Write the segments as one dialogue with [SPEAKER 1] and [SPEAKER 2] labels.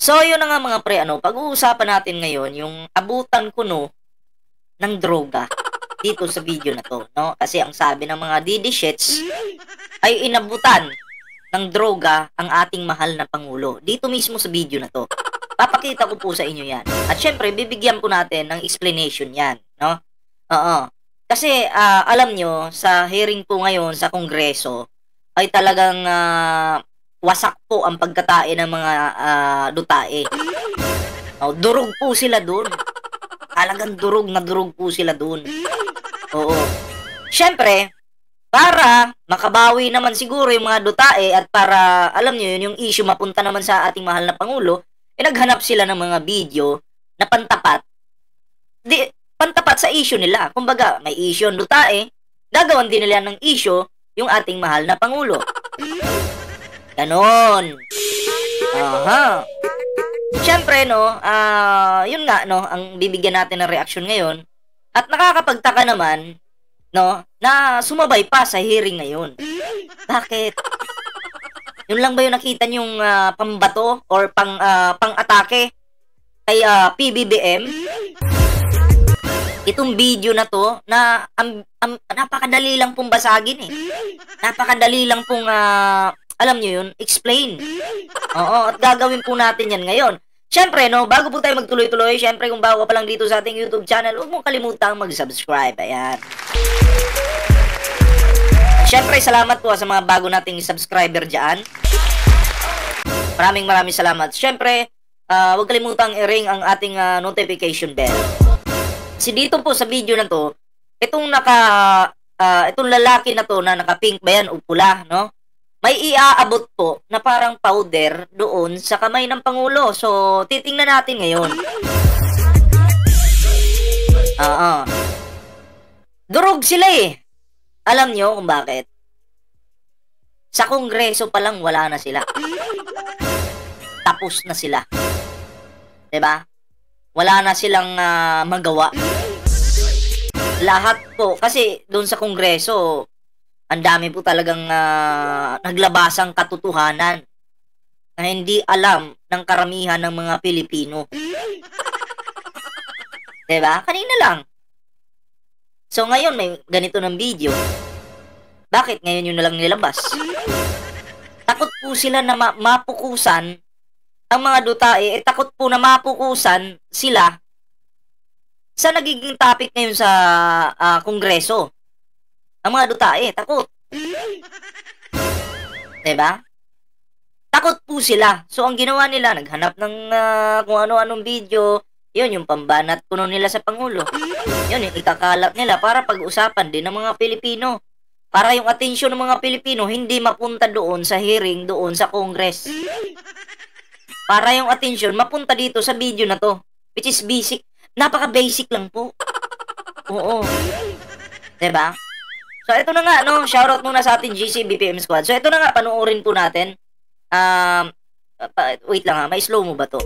[SPEAKER 1] So, yun na nga mga pre, pag-uusapan natin ngayon yung abutan ko ng droga dito sa video na to, no? Kasi ang sabi ng mga didishits ay inabutan ng droga ang ating mahal na Pangulo. Dito mismo sa video na to. Papakita ko po sa inyo yan. At syempre, bibigyan po natin ng explanation yan, no? Oo. Kasi, alam nyo, sa hearing po ngayon sa Kongreso, ay talagang wasak po ang pagkatae ng mga dutae. Durog po sila dun. Talagang durog na durog po sila dun. Oo. Siyempre, para makabawi naman siguro yung mga dutae at para, alam nyo yun, yung issue mapunta naman sa ating mahal na Pangulo, naghanap sila ng mga video na pantapat. Pantapat sa issue nila. Kumbaga, may issue ang dutae, gagawan din nila ng issue yung ating mahal na Pangulo. Ganon. Aha. Siyempre, yun nga, ang bibigyan natin ng reaksyon ngayon. At nakakapagtaka naman, na sumabay pa sa hearing ngayon. Bakit? Yun lang ba yung nakita niyong pambato or pang-atake kay PBBM? Itong video na to, na napakadali lang pong basagin eh. Napakadali lang pong alam nyo yun, explain. Oo, at gagawin po natin yan ngayon. Siyempre, bago po tayo magtuloy-tuloy, siyempre kung bago ka pa lang dito sa ating YouTube channel, huwag mong kalimutang mag-subscribe. Ayan. Siyempre, salamat po sa mga bago nating subscriber dyan. Maraming salamat. Siyempre, huwag kalimutang i-ring ang ating notification bell. Kasi dito po sa video na to, itong lalaki na to na naka-pink ba yan o pula, no? May iaabot po na parang powder doon sa kamay ng Pangulo. So, titingnan natin ngayon. Durog sila eh. Alam nyo kung bakit? Sa Kongreso pa lang wala na sila. Tapos na sila. Diba? Wala na silang magawa. Lahat po. Kasi doon sa Kongreso, ang dami po talagang naglabasang katotohanan na hindi alam ng karamihan ng mga Pilipino. Diba? Kanina lang. So ngayon may ganito ng video. Bakit ngayon yun na lang nilabas? Takot po sila na mapukusan ang mga dutae. Takot po na mapukusan sila sa nagiging topic ngayon sa Kongreso. Ang mga dutae, takot. Diba? Takot po sila. So, ang ginawa nila, naghanap ng kung ano-anong video. Yun, yung pambanat kuno nila sa Pangulo. Yun, yung ikakalat nila para pag-usapan din ng mga Pilipino. Para yung atensyon ng mga Pilipino hindi mapunta doon sa hearing, doon sa Congress. Para yung atensyon mapunta dito sa video na to. Which is basic. Napaka-basic lang po. Oo. Diba? So, ito na nga, shoutout muna sa ating GC BPM Squad. So, ito na nga, panuorin po natin. Wait lang may slow mo ba to?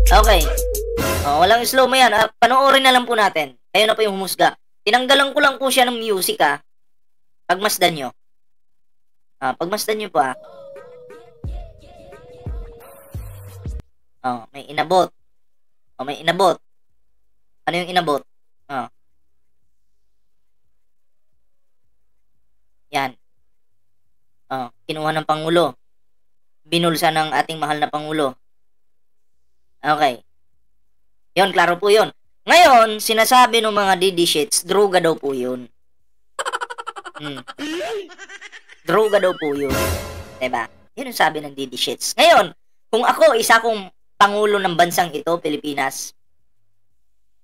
[SPEAKER 1] Okay. Walang slow mo yan. Panuorin na lang po natin. Kayo na po yung humusga. Tinanggalan ko lang po siya ng music, Pagmasdan nyo. Pagmasdan nyo po, may inabot. May inabot. Ano yung inabot? Yan. Kinuha ng Pangulo. Binulsa ng ating mahal na Pangulo. Okay. Yun, klaro po yun. Ngayon, sinasabi ng mga didishits, droga daw po yun. Droga daw po yun. Diba? Yun ang sabi ng didishits. Ngayon, kung ako, isa kong Pangulo ng bansang ito, Pilipinas,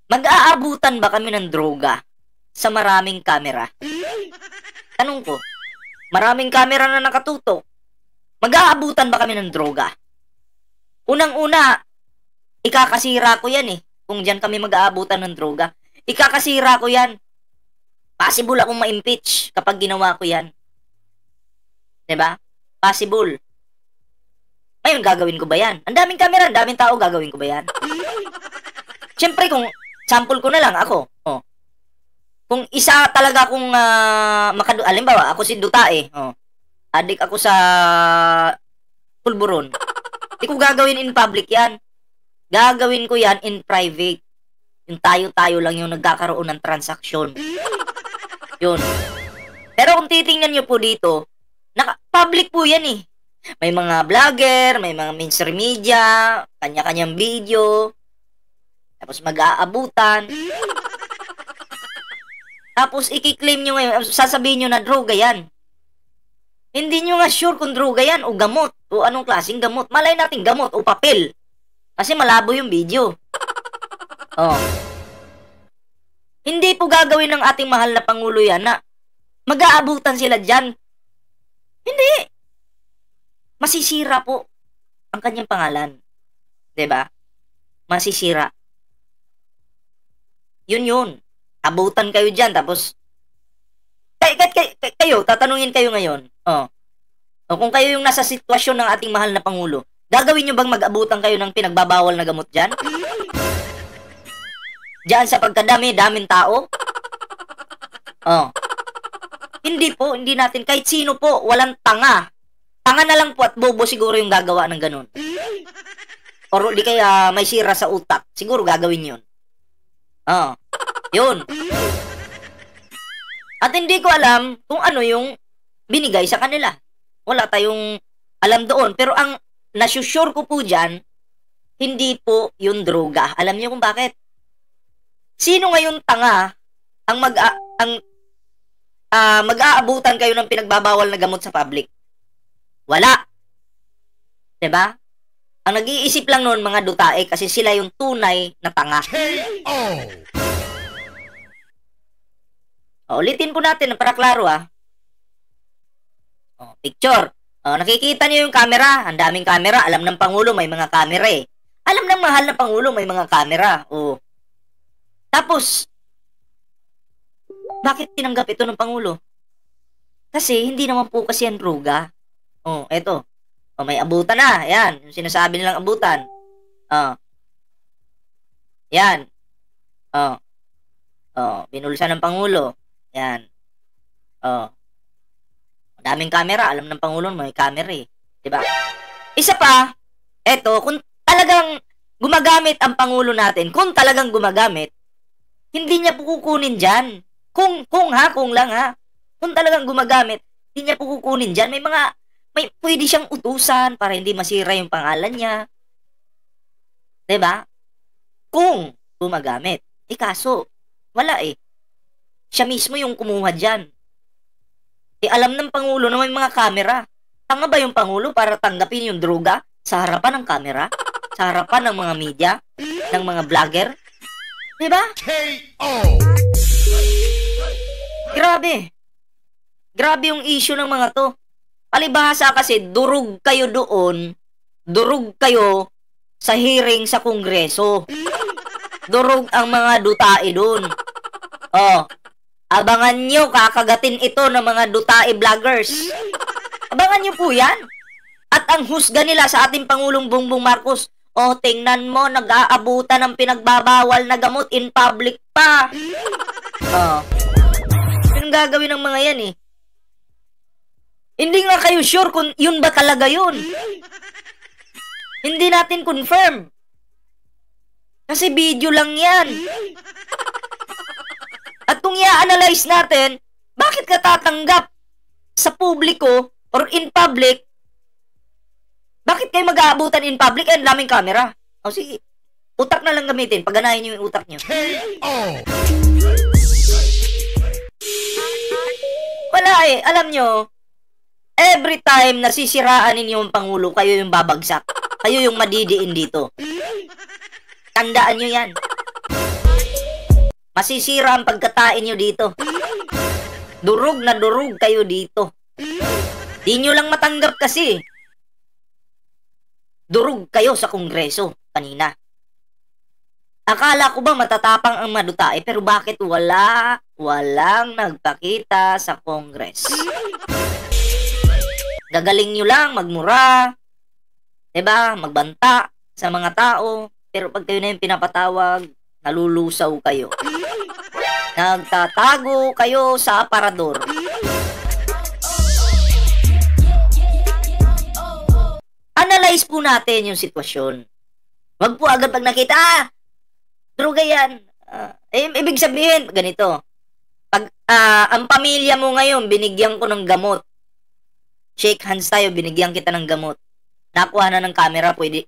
[SPEAKER 1] mag-aabutan ba kami ng droga sa maraming kamera? Tanong ko, maraming kamera na nakatutok. Mag-aabutan ba kami ng droga? Unang-una, ikakasira ko yan eh. Kung dyan kami mag-aabutan ng droga, ikakasira ko yan. Possible akong ma-impeach kapag ginawa ko yan. Diba? Possible. Ngayon, gagawin ko ba yan? Ang daming camera, ang daming tao, gagawin ko ba yan? Siyempre, kung sample ko na lang ako, Kung isa talaga akong alimbawa, ako si Dutae, adik ako sa pulburon. Hindi ko gagawin in public yan. Gagawin ko yan in private. Yung tayo-tayo lang yung nagkakaroon ng transaksyon. Yun. Pero kung titingnan nyo po dito, public po yan eh. May mga vlogger, may mga mainstream media, kanya-kanyang video, tapos mag-aabutan. Tapos i-claim nyo ngayon, sasabihin nyo na droga yan. Hindi nyo nga sure kung droga yan o gamot o anong klaseng gamot. Malay natin gamot o papel. Kasi malabo yung video. Hindi po gagawin ng ating mahal na Pangulo yan na mag-aabutan sila dyan. Hindi. Masisira po ang kanyang pangalan. 'Di ba? Masisira. Yun. Abutan kayo dyan, tapos kayo, tatanungin kayo ngayon. Kung kayo yung nasa sitwasyon ng ating mahal na Pangulo, gagawin nyo bang mag-abutan kayo ng pinagbabawal na gamot dyan? Diyan sa daming tao? Hindi po, hindi natin, kahit sino po, walang tanga. Tanga na lang po at bobo siguro yung gagawa ng ganun. Or di kaya may sira sa utak, siguro gagawin yun. Yun. At hindi ko alam kung ano yung binigay sa kanila. Wala tayong alam doon. Pero ang nasusure ko po dyan, hindi po yung droga. Alam niyo kung bakit? Sino ngayon tanga ang mag-aabutan kayo ng pinagbabawal na gamot sa public? Wala. 'Di ba? Ang nag-iisip lang noon mga Dutae kasi sila yung tunay na tanga. Ulitin po natin para klaro picture. Nakikita niyo yung camera. Ang daming camera. Alam ng Pangulo may mga camera eh. Alam ng mahal na Pangulo may mga camera. Tapos, bakit tinanggap ito ng Pangulo? Kasi hindi naman po kasi yan droga. Eto. May abutan na. Ayan. Yung sinasabi nilang abutan. Yan. Binulsan ng Pangulo. Yan. Daming camera. Alam ng Pangulo may camera eh. Diba? Isa pa, eto, kung talagang gumagamit ang Pangulo natin, kung talagang gumagamit, hindi niya po kukunin dyan. Kung lang. Kung talagang gumagamit, hindi niya po kukunin dyan. May pwede siyang utusan para hindi masira yung pangalan niya. Diba? Kung gumagamit. Kaso, wala eh. Siya mismo yung kumuha dyan. Alam ng Pangulo na may mga camera. Tanga ba yung Pangulo para tanggapin yung droga sa harapan ng camera? Sa harapan ng mga media? Ng mga vlogger? Diba? Grabe. Grabe yung issue ng mga to. Palibhasa kasi durug kayo doon. Durug kayo sa hearing sa Kongreso. Durug ang mga Dutae doon. Abangan nyo, kakagatin ito ng mga Dutae vloggers. Abangan nyo po yan. At ang husga nila sa ating Pangulong Bongbong Marcos, tingnan mo, nag-aabutan ng pinagbabawal na gamot in public pa. Yung gagawin ng mga yan eh. Hindi nga kayo sure kung yun ba talaga yun. Hindi natin confirm. Kasi video lang yan. At kung i-analyze natin, bakit ka tatanggap sa publiko or in public? Bakit kayo mag-aabutan in public? Ang daming camera. Sige, utak na lang gamitin. Pagganahin nyo yung utak nyo. Wala eh. Alam nyo, every time nasisiraan ninyo yung Pangulo, kayo yung babagsak. Kayo yung madidiin dito. Tandaan nyo yan. Masisira ang pagkatain nyo dito. Durug na durug kayo dito. Di nyo lang matanggap kasi. Durug kayo sa Kongreso kanina. Akala ko ba matatapang ang Dutae, pero bakit walang nagpakita sa Congress? Gagaling nyo lang magmura, diba? Magbanta sa mga tao, pero pag kayo na yung pinapatawag, nalulusaw kayo. Nagtatago kayo sa aparador. Analyze po natin yung sitwasyon. Wag po agad pag nakita, droga yan. Ibig sabihin, ganito. Pag ang pamilya mo ngayon, binigyan ko ng gamot. Shake hands tayo, binigyan kita ng gamot. Nakuha na ng camera, pwede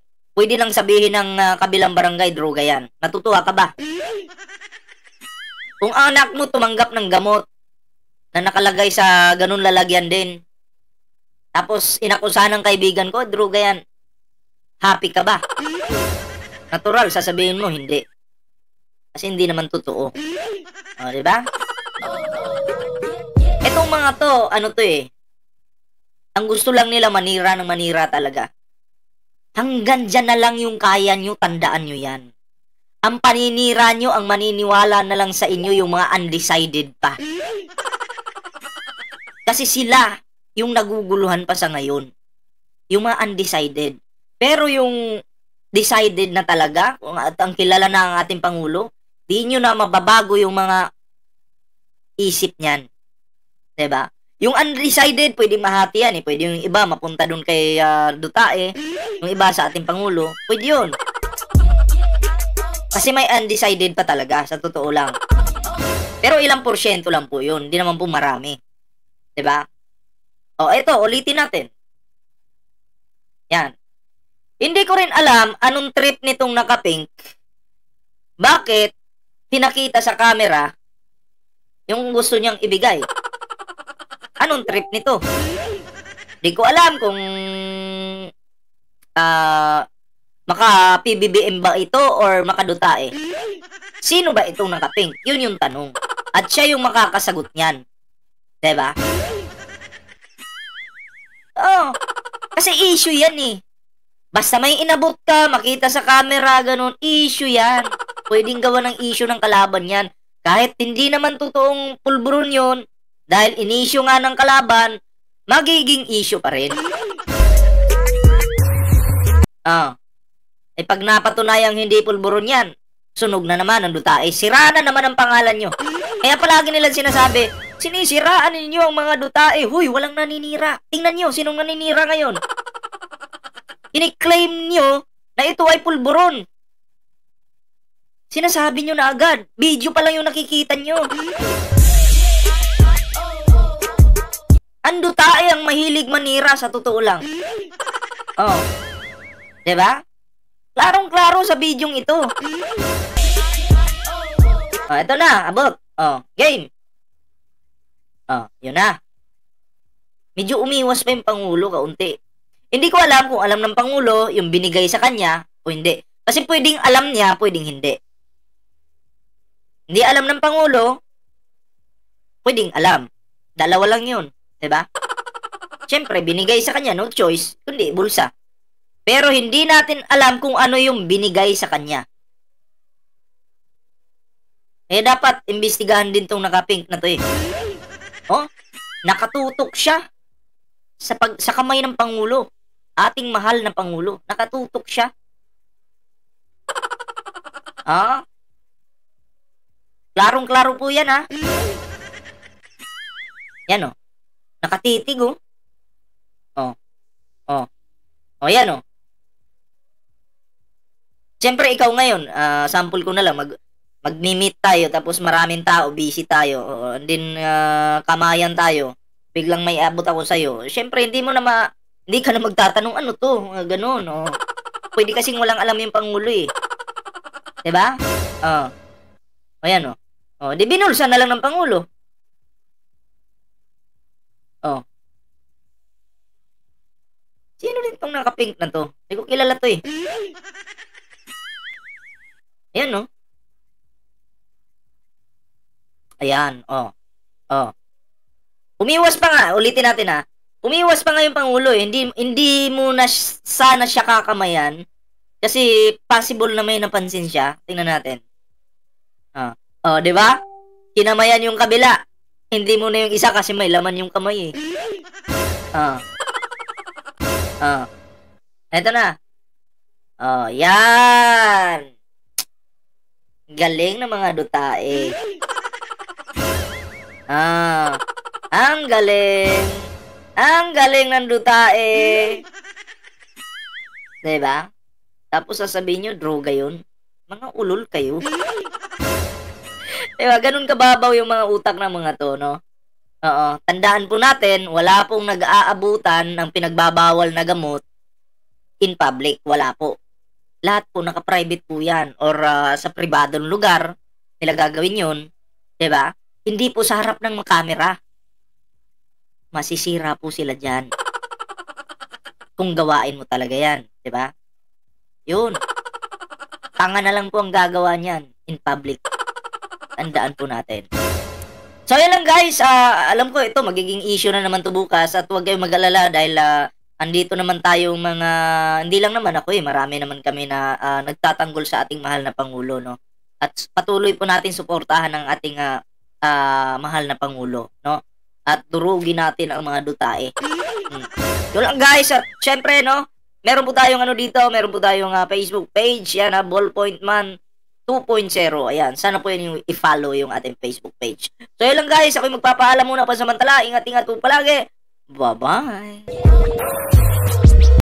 [SPEAKER 1] lang sabihin ng kabilang barangay, droga yan. Natutuwa ka ba? Kung anak mo tumanggap ng gamot na nakalagay sa ganun lalagyan din, tapos inakusahan ng kaibigan ko, droga yan. Happy ka ba? Natural, sasabihin mo, hindi. Kasi hindi naman totoo. O, diba? Etong mga to, ano to eh, ang gusto lang nila manira ng manira talaga. Hanggang dyan na lang yung kaya nyo, tandaan nyo yan. Ang paninira nyo, ang maniniwala na lang sa inyo yung mga undecided pa. Kasi sila yung naguguluhan pa sa ngayon. Yung mga undecided. Pero yung decided na talaga, at ang kilala na ang ating Pangulo, di nyo na mababago yung mga isip niyan. Diba? Yung undecided, pwede mahati yan eh. Pwede yung iba mapunta dun kay Dutae. Yung iba sa ating Pangulo, pwede yun. Kasi may undecided pa talaga, sa totoo lang. Pero ilang porsyento lang po yun. Hindi naman po marami. Diba? O, eto, ulitin natin. Yan. Hindi ko rin alam anong trip nitong nakapink. Bakit pinakita sa camera yung gusto niyang ibigay? Anong trip nito? Hindi ko alam kung maka PBBM ba ito or makadutae. Sino ba itong nakapink? Yun yung tanong. At siya yung makakasagot niyan. Diba? Oh, kasi issue yan eh. Basta may inabot ka, makita sa camera, ganun, issue yan. Pwedeng gawa ng issue ng kalaban yan. Kahit hindi naman totoong pulburon yun, dahil in-issue nga ng kalaban, magiging issue pa rin. Pag napatunayang hindi pulburon yan, sunog na naman ang Dutae. Sira na naman ang pangalan nyo. Kaya palagi nilang sinasabi, sinisiraan ninyo ang mga Dutae. Huy, walang naninira. Tingnan nyo, sinong naninira ngayon? Ini-claim nyo na ito ay pulburon. Sinasabi nyo na agad. Video pa lang yung nakikita nyo. Ang Dutae ang mahilig manira, sa totoo lang. Oh. Diba? Klarong-klaro sa bidyong ito. Oh, ito na, abot. Oh, game. Oh, yun na. Medyo umiwas pa yung Pangulo kaunti. Hindi ko alam kung alam ng Pangulo yung binigay sa kanya o hindi. Kasi pwedeng alam niya, pwedeng hindi. Hindi alam ng Pangulo, pwedeng alam. Dalawa lang yun. Diba? Siyempre, binigay sa kanya, no choice, kundi bulsa. Pero hindi natin alam kung ano yung binigay sa kanya. Dapat imbestigahan din tong nakapink na to eh. Oh, nakatutok siya sa kamay ng Pangulo. Ating mahal na Pangulo. Nakatutok siya. Klarong-klaro po yan, ha? Yan, oh. Nakatitig, oh. Yan, oh. Siyempre, ikaw ngayon, sample ko na lang, mag-meet tayo, tapos maraming tao, busy tayo, and then, kamayan tayo, biglang may abot ako sa'yo. Siyempre, hindi ka na magtatanong, ano to, ganun, oh. Pwede kasing walang alam yung Pangulo, eh. Diba? Ayan, oh. Di binulsa na lang ng Pangulo. Sino rin tong nakapink na to? Hindi ko kilala to, eh. Ayan, no? Ayan, Umiwas pa nga, ulitin natin, ha. Umiwas pa nga yung Pangulo, eh. Hindi mo na sana siya kakamayan kasi possible na may napansin siya. Tingnan natin. Di ba? Kinamayan yung kabila. Hindi mo na yung isa kasi may laman yung kamay, eh. Eto na. Yan. Galing ng mga Dutae. Ah, ang galing. Ang galing ng Dutae. Diba? Tapos sasabihin nyo, droga yun. Mga ulol kayo. Diba? Ganun kababaw yung mga utak ng mga to, no? Oo. Tandaan po natin, wala pong nag-aabutan ng pinagbabawal na gamot in public. Wala po. Lahat po naka-private po yan. Or sa pribadong lugar, nila gagawin yun. Diba? Hindi po sa harap ng kamera. Masisira po sila dyan. Kung gawain mo talaga yan. Diba? Yun. Tanga na lang po ang gagawa niyan in public. Tandaan po natin. So, yun lang guys. Alam ko ito, magiging issue na naman to bukas at huwag kayong mag-alala dahil andito naman tayong mga, hindi lang naman ako marami naman kami na nagtatanggol sa ating mahal na Pangulo, no? At patuloy po natin suportahan ang ating mahal na Pangulo, no? At durugin natin ang mga Dutae. Yun lang guys. At syempre, no? Meron po tayong dito, meron po tayong Facebook page, yan Ballpoint Man 2.0. Ayan, sana po yun yung i-follow yung ating Facebook page. So yun lang guys, ako'y magpapaalam muna pansamantala. Ingat-ingat po palagi. Bye-bye.